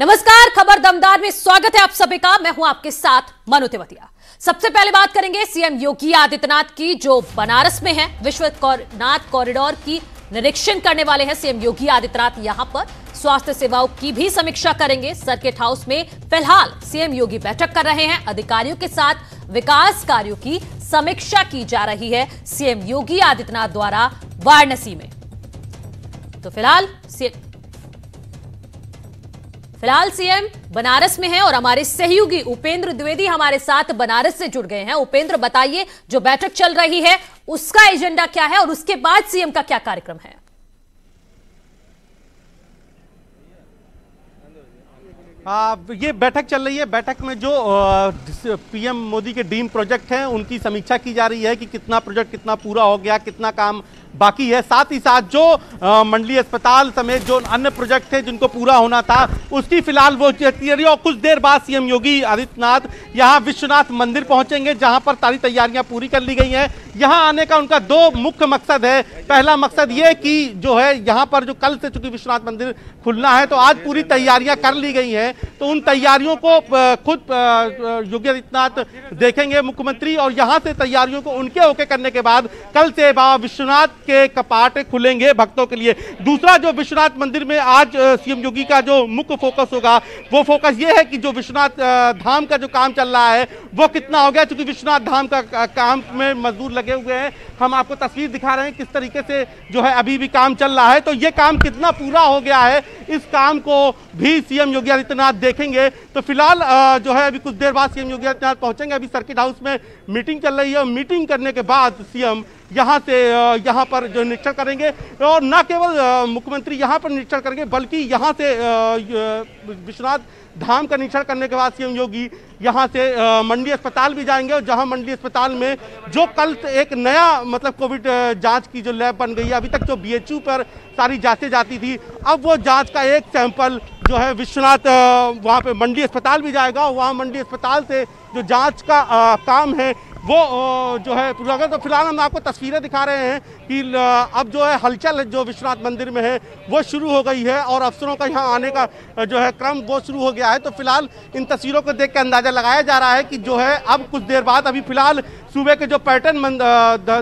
नमस्कार, खबर दमदार में स्वागत है आप सभी का। मैं हूं आपके साथ मनु तिवारी। सबसे पहले बात करेंगे सीएम योगी आदित्यनाथ की, जो बनारस में है। विश्वनाथ कॉरिडोर की निरीक्षण करने वाले हैं सीएम योगी आदित्यनाथ। यहां पर स्वास्थ्य सेवाओं की भी समीक्षा करेंगे। सर्किट हाउस में फिलहाल सीएम योगी बैठक कर रहे हैं। अधिकारियों के साथ विकास कार्यों की समीक्षा की जा रही है सीएम योगी आदित्यनाथ द्वारा वाराणसी में। तो फिलहाल सीएम बनारस में है और हमारे सहयोगी उपेंद्र द्विवेदी हमारे साथ बनारस से जुड़ गए हैं। उपेंद्र, बताइए, जो बैठक चल रही है उसका एजेंडा क्या है और उसके बाद सीएम का क्या कार्यक्रम है? ये बैठक चल रही है। बैठक में जो पीएम मोदी के ड्रीम प्रोजेक्ट हैं उनकी समीक्षा की जा रही है कि कितना प्रोजेक्ट कितना पूरा हो गया, कितना काम बाकी है। साथ ही साथ जो मंडली अस्पताल समेत जो अन्य प्रोजेक्ट थे जिनको पूरा होना था उसकी फिलहाल वो तैयारी। और कुछ देर बाद सीएम योगी आदित्यनाथ यहाँ विश्वनाथ मंदिर पहुंचेंगे, जहां पर सारी तैयारियां पूरी कर ली गई हैं। यहाँ आने का उनका दो मुख्य मकसद है। पहला मकसद ये कि जो है यहाँ पर जो कल से चूंकि विश्वनाथ मंदिर खुलना है तो आज पूरी तैयारियां कर ली गई हैं, तो उन तैयारियों को खुद योगी आदित्यनाथ देखेंगे मुख्यमंत्री, और यहाँ से तैयारियों को उनके होके करने के बाद कल से बाबा विश्वनाथ के कपाट खुलेंगे भक्तों के लिए। दूसरा, जो विश्वनाथ मंदिर में आज सीएम योगी का जो मुख्य फोकस होगा वो फोकस ये है कि जो विश्वनाथ धाम का जो काम चल रहा है वो कितना हो गया। क्योंकि विश्वनाथ धाम का काम में मजदूर लगे हुए हैं, हम आपको तस्वीर दिखा रहे हैं किस तरीके से जो है अभी भी काम चल रहा है। तो ये काम कितना पूरा हो गया है, इस काम को भी सीएम योगी आदित्यनाथ देखेंगे। तो फिलहाल जो है अभी कुछ देर बाद सीएम योगी आदित्यनाथ पहुंचेंगे। अभी सर्किट हाउस में मीटिंग चल रही है और मीटिंग करने के बाद सीएम यहाँ से यहाँ पर जो निरीक्षण करेंगे, और न केवल मुख्यमंत्री यहाँ पर निरीक्षण करेंगे बल्कि यहाँ से विश्वनाथ धाम का निरीक्षण करने के बाद सीएम योगी यहाँ से मंडी अस्पताल भी जाएंगे। और जहाँ मंडी अस्पताल में जो कल एक नया मतलब कोविड जांच की जो लैब बन गई है, अभी तक जो बीएचयू पर सारी जांचें जाती थी, अब वो जांच का एक सैंपल जो है विश्वनाथ वहाँ पे मंडी अस्पताल भी जाएगा। और वहाँ मंडी अस्पताल से जो जांच का काम है वो जो है पूरा होगा। तो फिलहाल हम आपको तस्वीरें दिखा रहे हैं कि अब जो है हलचल जो विश्वनाथ मंदिर में है वो शुरू हो गई है और अफसरों का यहाँ आने का जो है क्रम वो शुरू हो गया है। तो फिलहाल इन तस्वीरों को देख के अंदाजा लगाया जा रहा है कि जो है अब कुछ देर बाद अभी फिलहाल सूबे के जो पर्यटन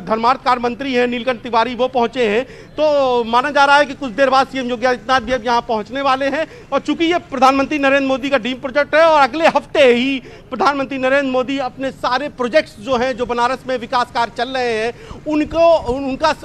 धर्मार्थ कार्य मंत्री हैं नीलकंठ तिवारी वो पहुंचे हैं। तो माना जा रहा है कि कुछ देर बाद सीएम योगी आदित्यनाथ भी अब यहाँ पहुंचने वाले हैं। और चूंकि ये प्रधानमंत्री नरेंद्र मोदी का ड्रीम प्रोजेक्ट है और अगले हफ्ते ही प्रधानमंत्री नरेंद्र मोदी अपने सारे प्रोजेक्ट्स जो हैं जो बनारस में विकास कार्य चल रहे हैं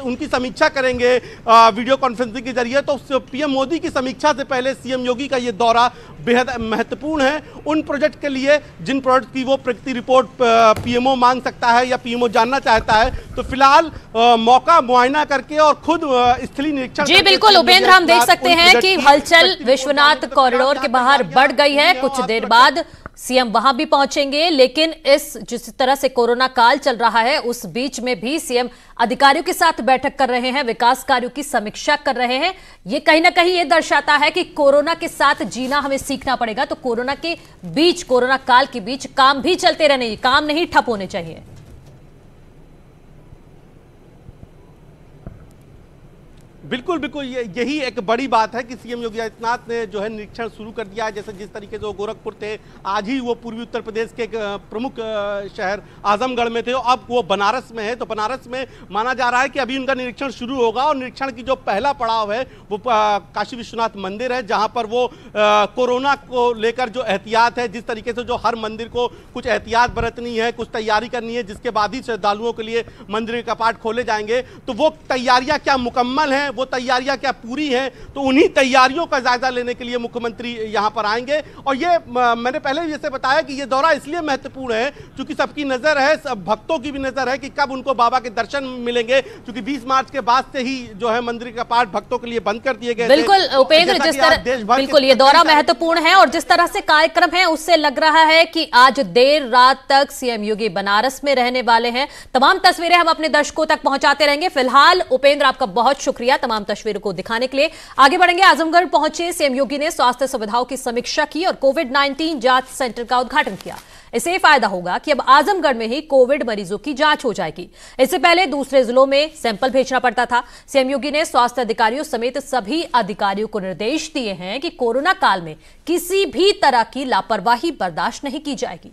उनकी समीक्षा करेंगे वीडियो कॉन्फ्रेंसिंग के जरिए। तो पीएम मोदी की समीक्षा से पहले सीएम योगी का ये दौरा बेहद महत्वपूर्ण है उन प्रोजेक्ट के लिए जिन प्रोजेक्ट की वो प्रगति रिपोर्ट पीएमओ मांग सकता है या पीएमओ जानना चाहता है। तो फिलहाल मौका मुआयना करके और खुद स्थलीय निरीक्षण। जी बिल्कुल उपेंद्र, हम देख सकते हैं कि हलचल विश्वनाथ कॉरिडोर के बाहर बढ़ गई है। कुछ देर बाद सीएम वहां भी पहुंचेंगे, लेकिन जिस तरह से कोरोना काल चल रहा है उस बीच में भी सीएम अधिकारियों के साथ बैठक कर रहे हैं, विकास कार्यों की समीक्षा कर रहे हैं। ये कहीं ना कहीं ये दर्शाता है कि कोरोना के साथ जीना हमें सीखना पड़ेगा। तो कोरोना के बीच, कोरोना काल के बीच काम भी चलते रहने, काम नहीं ठप होने चाहिए। बिल्कुल बिल्कुल, यही एक बड़ी बात है कि सीएम योगी आदित्यनाथ ने जो है निरीक्षण शुरू कर दिया है। जैसे जिस तरीके से वो गोरखपुर थे, आज ही वो पूर्वी उत्तर प्रदेश के एक प्रमुख शहर आजमगढ़ में थे, अब वो बनारस में है। तो बनारस में माना जा रहा है कि अभी उनका निरीक्षण शुरू होगा और निरीक्षण की जो पहला पड़ाव है वो काशी विश्वनाथ मंदिर है, जहाँ पर वो कोरोना को लेकर जो एहतियात है, जिस तरीके से जो हर मंदिर को कुछ एहतियात बरतनी है, कुछ तैयारी करनी है, जिसके बाद ही श्रद्धालुओं के लिए मंदिर के कपाट खोले जाएंगे। तो वो तैयारियां क्या मुकम्मल हैं, वो तैयारियां क्या पूरी हैं, तो उन्हीं तैयारियों का जायजा लेने के लिए मुख्यमंत्री यहां पर आएंगे। और ये मैंने पहले भी जैसे बताया कि ये दौरा इसलिए महत्वपूर्ण है क्योंकि सबकी नजर है, सब भक्तों की भी नजर है कि कब उनको बाबा के दर्शन मिलेंगे। क्योंकि 20 मार्च के बाद से ही जो है मंदिर का कपाट भक्तों के लिए बंद कर दिए गए। बिल्कुल उपेंद्र, जिस तरह बिल्कुल ये दौरा महत्वपूर्ण है और जिस तरह से कार्यक्रम है उससे लग रहा है कि आज देर रात तक सीएम योगी बनारस में रहने वाले हैं। तमाम तस्वीरें हम अपने दर्शकों तक पहुंचाते रहेंगे। फिलहाल उपेंद्र, आपका बहुत शुक्रिया तमाम तस्वीरों को दिखाने के लिए। आगे बढ़ेंगे। आजमगढ़ पहुंचे सीएम योगी ने स्वास्थ्य सुविधाओं की समीक्षा की और कोविड-19 जांच सेंटर का उद्घाटन किया। इससे फायदा होगा कि अब आजमगढ़ में ही कोविड मरीजों की जांच हो जाएगी। इससे पहले दूसरे जिलों में सैंपल भेजना पड़ता था। सीएम योगी ने स्वास्थ्य अधिकारियों समेत सभी अधिकारियों को निर्देश दिए हैं कि कोरोना काल में किसी भी तरह की लापरवाही बर्दाश्त नहीं की जाएगी।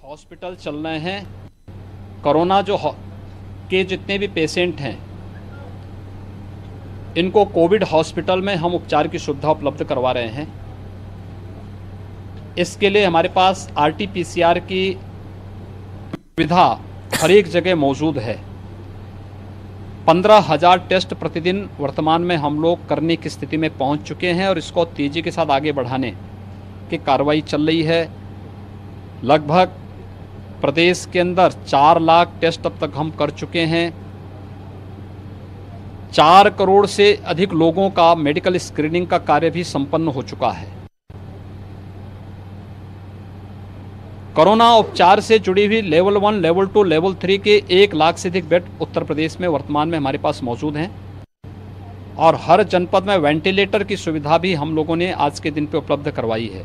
हॉस्पिटल चल रहे हैं, कोरोना के जितने भी पेशेंट हैं इनको कोविड हॉस्पिटल में हम उपचार की सुविधा उपलब्ध करवा रहे हैं। इसके लिए हमारे पास RT-PCR की सुविधा हर एक जगह मौजूद है। 15,000 टेस्ट प्रतिदिन वर्तमान में हम लोग करने की स्थिति में पहुंच चुके हैं और इसको तेजी के साथ आगे बढ़ाने की कार्रवाई चल रही है। लगभग प्रदेश के अंदर 4 लाख टेस्ट अब तक हम कर चुके हैं। 4 करोड़ से अधिक लोगों का मेडिकल स्क्रीनिंग का कार्य भी संपन्न हो चुका है। कोरोना उपचार से जुड़ी हुई लेवल 1, लेवल 2, लेवल 3 के 1 लाख से अधिक बेड उत्तर प्रदेश में वर्तमान में हमारे पास मौजूद हैं और हर जनपद में वेंटिलेटर की सुविधा भी हम लोगों ने आज के दिन पे उपलब्ध करवाई है।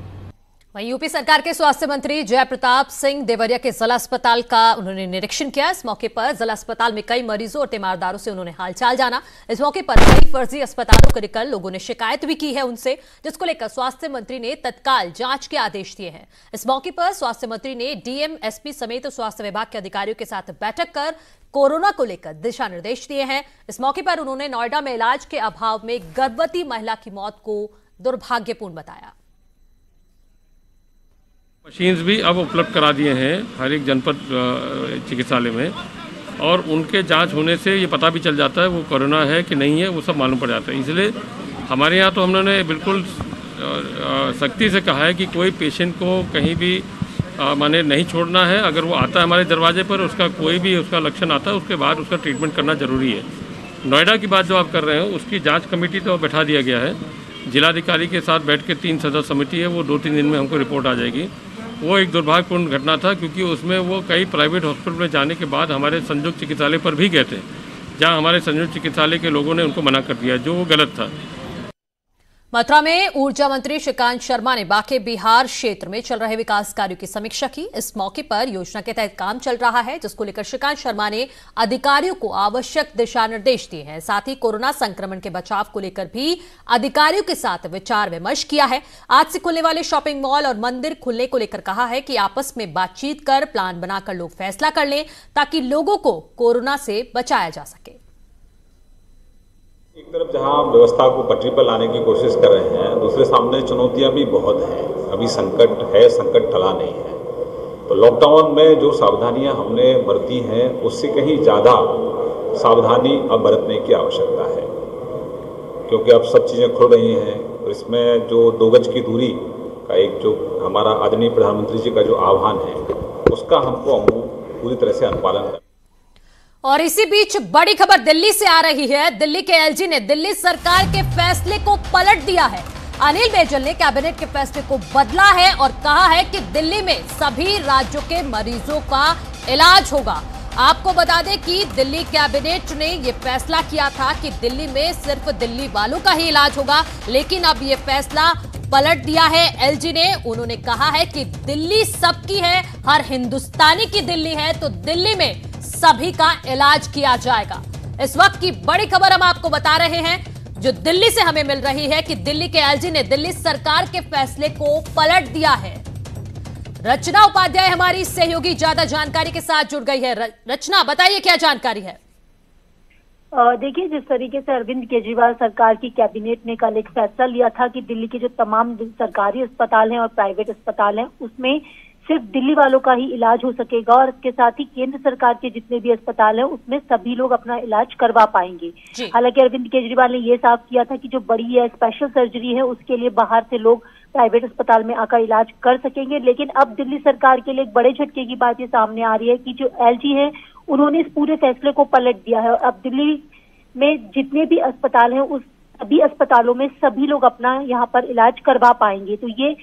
वहीं यूपी सरकार के स्वास्थ्य मंत्री जय प्रताप सिंह देवरिया के जिला अस्पताल का उन्होंने निरीक्षण किया। इस मौके पर जिला अस्पताल में कई मरीजों और तीमारदारों से उन्होंने हालचाल जाना। इस मौके पर कई फर्जी अस्पतालों को लेकर लोगों ने शिकायत भी की है उनसे, जिसको लेकर स्वास्थ्य मंत्री ने तत्काल जांच के आदेश दिए हैं। इस मौके पर स्वास्थ्य मंत्री ने डीएम, एसपी समेत स्वास्थ्य विभाग के अधिकारियों के साथ बैठक कर कोरोना को लेकर दिशा निर्देश दिए हैं। इस मौके पर उन्होंने नोएडा में इलाज के अभाव में गर्भवती महिला की मौत को दुर्भाग्यपूर्ण बताया। मशीन्स भी अब उपलब्ध करा दिए हैं हर एक जनपद चिकित्सालय में और उनके जांच होने से ये पता भी चल जाता है वो कोरोना है कि नहीं है, वो सब मालूम पड़ जाता है। इसलिए हमारे यहाँ तो हमने बिल्कुल सख्ती से कहा है कि कोई पेशेंट को कहीं भी माने नहीं छोड़ना है। अगर वो आता है हमारे दरवाजे पर, उसका कोई भी उसका लक्षण आता है, उसके बाद उसका ट्रीटमेंट करना जरूरी है। नोएडा की बात जो आप कर रहे हैं उसकी जाँच कमेटी तो बैठा दिया गया है। जिलाधिकारी के साथ बैठ के 3 सदस्य समिति है, वो 2-3 दिन में हमको रिपोर्ट आ जाएगी। वो एक दुर्भाग्यपूर्ण घटना था क्योंकि उसमें वो कई प्राइवेट हॉस्पिटल में जाने के बाद हमारे संयुक्त चिकित्सालय पर भी गए थे, जहां हमारे संयुक्त चिकित्सालय के लोगों ने उनको मना कर दिया, जो वो गलत था। मथुरा में ऊर्जा मंत्री श्रीकांत शर्मा ने बांके बिहार क्षेत्र में चल रहे विकास कार्यों की समीक्षा की। इस मौके पर योजना के तहत काम चल रहा है, जिसको लेकर श्रीकांत शर्मा ने अधिकारियों को आवश्यक दिशा निर्देश दिए हैं। साथ ही कोरोना संक्रमण के बचाव को लेकर भी अधिकारियों के साथ विचार विमर्श किया है। आज से खुलने वाले शॉपिंग मॉल और मंदिर खुलने को लेकर कहा है कि आपस में बातचीत कर प्लान बनाकर लोग फैसला कर लें, ताकि लोगों को कोरोना से बचाया जा सके। एक तरफ जहां व्यवस्था को पटरी पर लाने की कोशिश कर रहे हैं, दूसरे सामने चुनौतियां भी बहुत हैं। अभी संकट है, संकट टला नहीं है। तो लॉकडाउन में जो सावधानियां हमने बरती हैं उससे कहीं ज़्यादा सावधानी अब बरतने की आवश्यकता है, क्योंकि अब सब चीज़ें खुल रही हैं और इसमें जो 2 गज की दूरी का एक जो हमारा आदरणीय प्रधानमंत्री जी का जो आह्वान है उसका हमको पूरी तरह से अनुपालन करना। और इसी बीच बड़ी खबर दिल्ली से आ रही है। दिल्ली के एलजी ने दिल्ली सरकार के फैसले को पलट दिया है। अनिल बैजल ने कैबिनेट के फैसले को बदला है और कहा है कि दिल्ली में सभी राज्यों के मरीजों का इलाज होगा। आपको बता दें कि दिल्ली कैबिनेट ने यह फैसला किया था कि दिल्ली में सिर्फ दिल्ली वालों का ही इलाज होगा, लेकिन अब यह फैसला पलट दिया है एलजी ने। उन्होंने कहा है कि दिल्ली सबकी है, हर हिंदुस्तानी की दिल्ली है, तो दिल्ली में सभी का इलाज किया जाएगा। इस वक्त की बड़ी खबर हम आपको बता रहे हैं, जो दिल्ली से हमें मिल रही है कि दिल्ली के एलजी ने दिल्ली सरकार के फैसले को पलट दिया है। रचना उपाध्याय हमारी सहयोगी ज्यादा जानकारी के साथ जुड़ गई है। रचना, बताइए क्या जानकारी है? देखिए, जिस तरीके से अरविंद केजरीवाल सरकार की कैबिनेट ने कल एक फैसला लिया था कि दिल्ली के जो तमाम सरकारी अस्पताल हैं और प्राइवेट अस्पताल हैं उसमें सिर्फ दिल्ली वालों का ही इलाज हो सकेगा और इसके साथ ही केंद्र सरकार के जितने भी अस्पताल हैं उसमें सभी लोग अपना इलाज करवा पाएंगे। हालांकि अरविंद केजरीवाल ने ये साफ किया था कि जो बड़ी है स्पेशल सर्जरी है उसके लिए बाहर से लोग प्राइवेट अस्पताल में आकर इलाज कर सकेंगे। लेकिन अब दिल्ली सरकार के लिए एक बड़े झटके की बात ये सामने आ रही है कि जो एलजी है उन्होंने इस पूरे फैसले को पलट दिया है। अब दिल्ली में जितने भी अस्पताल हैं उस सभी अस्पतालों में सभी लोग अपना यहाँ पर इलाज करवा पाएंगे। तो ये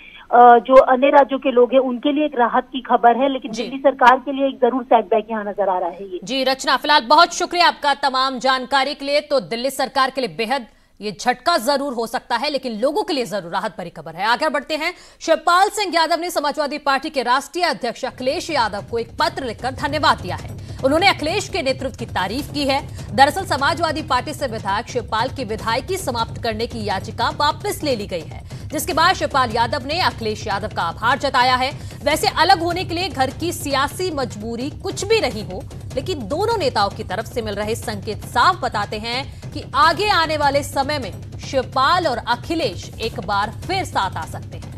जो अन्य राज्यों के लोग हैं उनके लिए एक राहत की खबर है, लेकिन दिल्ली सरकार के लिए एक जरूर सेटबैक यहाँ नजर आ रहा है। ये जी रचना, फिलहाल बहुत शुक्रिया आपका तमाम जानकारी के लिए। तो दिल्ली सरकार के लिए बेहद ये झटका जरूर हो सकता है, लेकिन लोगों के लिए जरूर राहत भरी खबर है। आगे बढ़ते हैं। शिवपाल सिंह यादव ने समाजवादी पार्टी के राष्ट्रीय अध्यक्ष अखिलेश यादव को एक पत्र लिखकर धन्यवाद दिया है। उन्होंने अखिलेश के नेतृत्व की तारीफ की है। दरअसल समाजवादी पार्टी से विधायक शिवपाल की विधायकी समाप्त करने की याचिका वापस ले ली गई है, जिसके बाद शिवपाल यादव ने अखिलेश यादव का आभार जताया है। वैसे अलग होने के लिए घर की सियासी मजबूरी कुछ भी रही हो, लेकिन दोनों नेताओं की तरफ से मिल रहे संकेत साफ बताते हैं कि आगे आने वाले समय में शिवपाल और अखिलेश एक बार फिर साथ आ सकते हैं।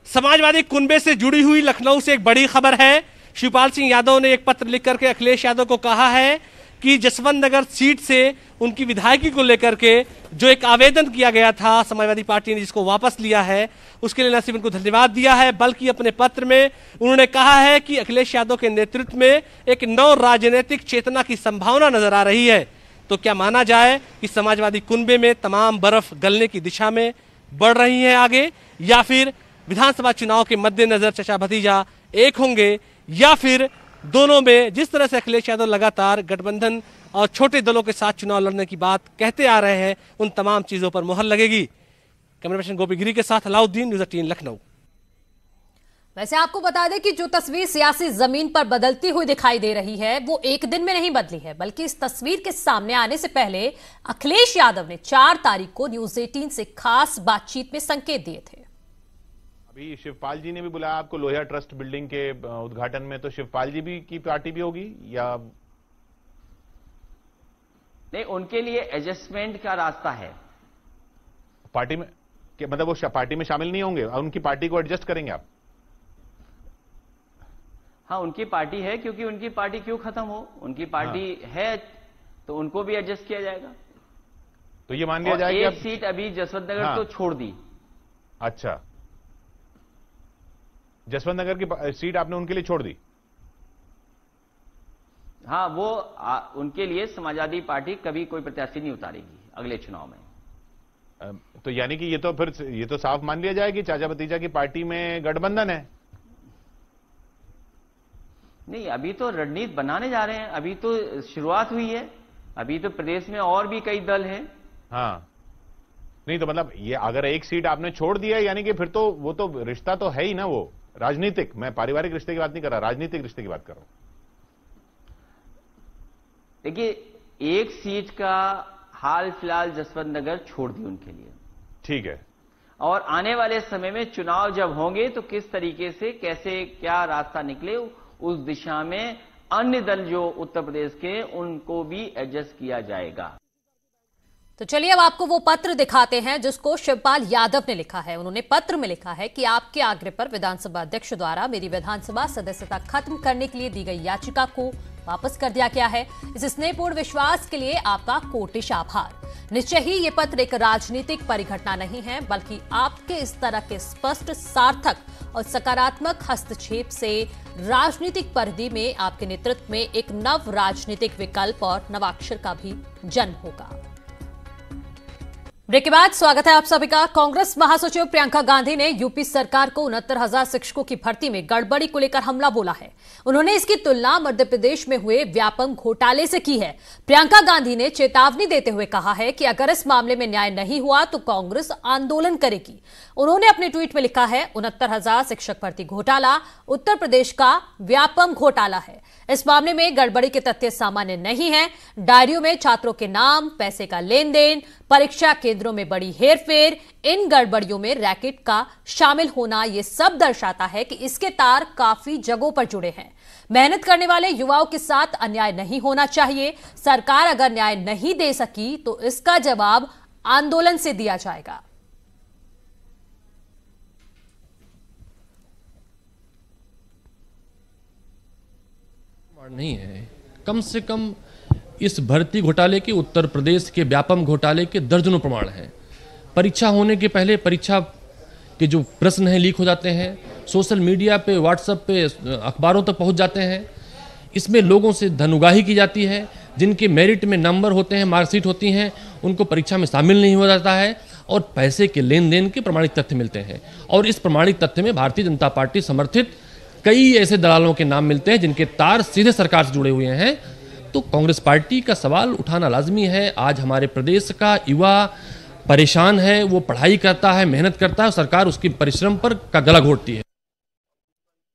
समाजवादी कुनबे से जुड़ी हुई लखनऊ से एक बड़ी खबर है। शिवपाल सिंह यादव ने एक पत्र लिख करके अखिलेश यादव को कहा है कि जसवंत नगर सीट से उनकी विधायकी को लेकर के जो एक आवेदन किया गया था समाजवादी पार्टी ने, जिसको वापस लिया है, उसके लिए न सिर्फ उनको धन्यवाद दिया है, बल्कि अपने पत्र में उन्होंने कहा है कि अखिलेश यादव के नेतृत्व में एक नव राजनीतिक चेतना की संभावना नजर आ रही है। तो क्या माना जाए कि समाजवादी कुनबे में तमाम बर्फ गलने की दिशा में बढ़ रही है आगे, या फिर विधानसभा चुनाव के मद्देनजर चचा भतीजा एक होंगे, या फिर दोनों में जिस तरह से अखिलेश यादव लगातार गठबंधन और छोटे दलों के साथ चुनाव लड़ने की बात कहते आ रहे हैं, उन तमाम चीजों पर मुहर लगेगी। कैमरा पर्सन गोपी गिरी के साथ अलाउद्दीन, न्यूज़ 18 लखनऊ। वैसे आपको बता दें कि जो तस्वीर सियासी जमीन पर बदलती हुई दिखाई दे रही है, वो एक दिन में नहीं बदली है, बल्कि इस तस्वीर के सामने आने से पहले अखिलेश यादव ने 4 तारीख को न्यूज़ 18 से खास बातचीत में संकेत दिए थे। अभी शिवपाल जी ने भी बुलाया आपको लोहिया ट्रस्ट बिल्डिंग के उद्घाटन में, तो शिवपाल जी भी की पार्टी भी होगी या नहीं? उनके लिए एडजस्टमेंट का रास्ता है पार्टी में, मतलब वो पार्टी में शामिल नहीं होंगे, उनकी पार्टी को एडजस्ट करेंगे आप? हाँ, उनकी पार्टी है, क्योंकि उनकी पार्टी क्यों खत्म हो, उनकी पार्टी है तो उनको भी एडजस्ट किया जाएगा। तो ये मान लिया जाए कि एक सीट अभी जसवंत नगर तो छोड़ दी। अच्छा, जसवंत नगर की सीट आपने उनके लिए छोड़ दी? हाँ, वो उनके लिए समाजवादी पार्टी कभी कोई प्रत्याशी नहीं उतारेगी अगले चुनाव में। तो यानी कि ये तो साफ मान लिया जाए कि चाचा भतीजा की पार्टी में गठबंधन है। नहीं, अभी तो रणनीति बनाने जा रहे हैं, अभी तो शुरुआत हुई है, अभी तो प्रदेश में और भी कई दल हैं। हाँ, नहीं तो मतलब ये अगर एक सीट आपने छोड़ दिया, यानी कि फिर तो वो तो रिश्ता तो है ही ना, वो राजनीतिक, मैं पारिवारिक रिश्ते की बात नहीं कर रहा, राजनीतिक रिश्ते की बात कर रहा हूं। देखिए, एक सीट का हाल फिलहाल जसवंत नगर छोड़ दी उनके लिए, ठीक है, और आने वाले समय में चुनाव जब होंगे तो किस तरीके से कैसे क्या रास्ता निकले, उस दिशा में अन्य दल जो उत्तर प्रदेश के, उनको भी एडजस्ट किया जाएगा। तो चलिए अब आपको वो पत्र दिखाते हैं जिसको शिवपाल यादव ने लिखा है। उन्होंने पत्र में लिखा है कि आपके आग्रह पर विधानसभा अध्यक्ष द्वारा मेरी विधानसभा सदस्यता खत्म करने के लिए दी गई याचिका को वापस कर दिया गया है। इस स्नेहपूर्ण विश्वास के लिए आपका कोटिश आभार। निश्चय ही ये पत्र एक राजनीतिक परिघटना नहीं है, बल्कि आपके इस तरह के स्पष्ट, सार्थक और सकारात्मक हस्तक्षेप से राजनीतिक परिधि में आपके नेतृत्व में एक नव राजनीतिक विकल्प और नवाक्षर का भी जन्म होगा। ब्रेक के बाद स्वागत है आप सभी का। कांग्रेस महासचिव प्रियंका गांधी ने यूपी सरकार को 69,000 शिक्षकों की भर्ती में गड़बड़ी को लेकर हमला बोला है। उन्होंने इसकी तुलना मध्य प्रदेश में हुए व्यापम घोटाले से की है। प्रियंका गांधी ने चेतावनी देते हुए कहा है कि अगर इस मामले में न्याय नहीं हुआ तो कांग्रेस आंदोलन करेगी। उन्होंने अपने ट्वीट में लिखा है, 69,000 शिक्षक भर्ती घोटाला उत्तर प्रदेश का व्यापम घोटाला है। इस मामले में गड़बड़ी के तथ्य सामान्य नहीं है। डायरियों में छात्रों के नाम, पैसे का लेन देन, परीक्षा केंद्रों में बड़ी हेरफेर, इन गड़बड़ियों में रैकेट का शामिल होना, ये सब दर्शाता है कि इसके तार काफी जगहों पर जुड़े हैं। मेहनत करने वाले युवाओं के साथ अन्याय नहीं होना चाहिए। सरकार अगर न्याय नहीं दे सकी तो इसका जवाब आंदोलन से दिया जाएगा। नहीं है, कम से कम इस भर्ती घोटाले के, उत्तर प्रदेश के व्यापम घोटाले के दर्जनों प्रमाण हैं। परीक्षा होने के पहले परीक्षा के जो प्रश्न हैं लीक हो जाते हैं, सोशल मीडिया पे, व्हाट्सएप पे, अखबारों तक पहुंच जाते हैं। इसमें लोगों से धनुगाही की जाती है। जिनके मेरिट में नंबर होते हैं, मार्कशीट होती हैं, उनको परीक्षा में शामिल नहीं हो जाता है और पैसे के लेन देन के प्रमाणिक तथ्य मिलते हैं। और इस प्रमाणिक तथ्य में भारतीय जनता पार्टी समर्थित कई ऐसे दलालों के नाम मिलते हैं जिनके तार सीधे सरकार से जुड़े हुए हैं। तो कांग्रेस पार्टी का सवाल उठाना लाजमी है। आज हमारे प्रदेश का युवा परेशान है, वो पढ़ाई करता है, मेहनत करता है, सरकार उसकी परिश्रम पर का गला घोटती है।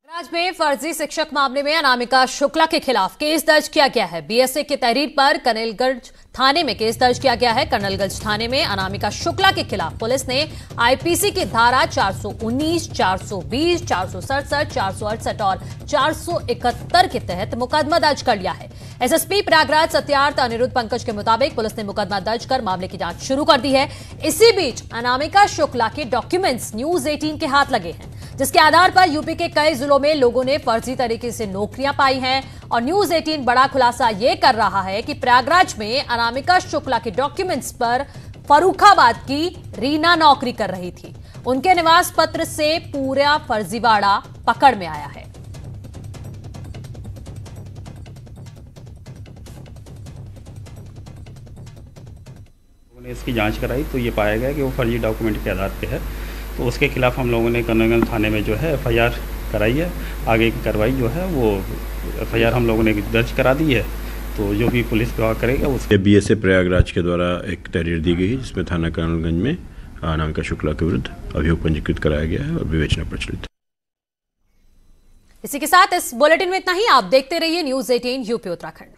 राज्य में फर्जी शिक्षक मामले में अनामिका शुक्ला के खिलाफ केस दर्ज किया गया है। बीएसए की तहरीर पर कनेलगंज थाने में केस दर्ज किया गया है। कनेलगंज थाने में अनामिका शुक्ला के खिलाफ पुलिस ने आईपीसी की धारा 419, 420, 467, 468 और 471 के तहत मुकदमा दर्ज कर लिया है। एसएसपी प्रयागराज सत्यार्थ अनिरुद्ध पंकज के मुताबिक पुलिस ने मुकदमा दर्ज कर मामले की जांच शुरू कर दी है। इसी बीच अनामिका शुक्ला के डॉक्यूमेंट्स न्यूज 18 के हाथ लगे हैं, जिसके आधार पर यूपी के कई जिलों में लोगों ने फर्जी तरीके से नौकरियां पाई हैं। और न्यूज 18 बड़ा खुलासा यह कर रहा है कि प्रयागराज में अनामिका शुक्ला के डॉक्यूमेंट्स पर फर्रुखाबाद की रीना नौकरी कर रही थी। उनके निवास पत्र से पूरा फर्जीवाड़ा पकड़ में आया है। इसकी जांच कराई तो ये पाया गया कि वो फर्जी डॉक्यूमेंट के आधार पे है, तो उसके खिलाफ हम लोगों ने कनेलगंज थाने में जो है एफआईआर कराई है। आगे की कार्रवाई जो है वो एफआईआर हम लोगों ने दर्ज करा दी है, तो जो भी पुलिस विभाग करेगा उसके। बीएसए प्रयागराज के द्वारा एक तहरीर दी गई है जिसमें थाना कनेलगंज में अनामिका शुक्ला के विरुद्ध अभियोग पंजीकृत कराया गया है और विवेचना प्रचलित है। इसी के साथ इस बुलेटिन में इतना ही। आप देखते रहिए न्यूज 18 यूपी उत्तराखंड।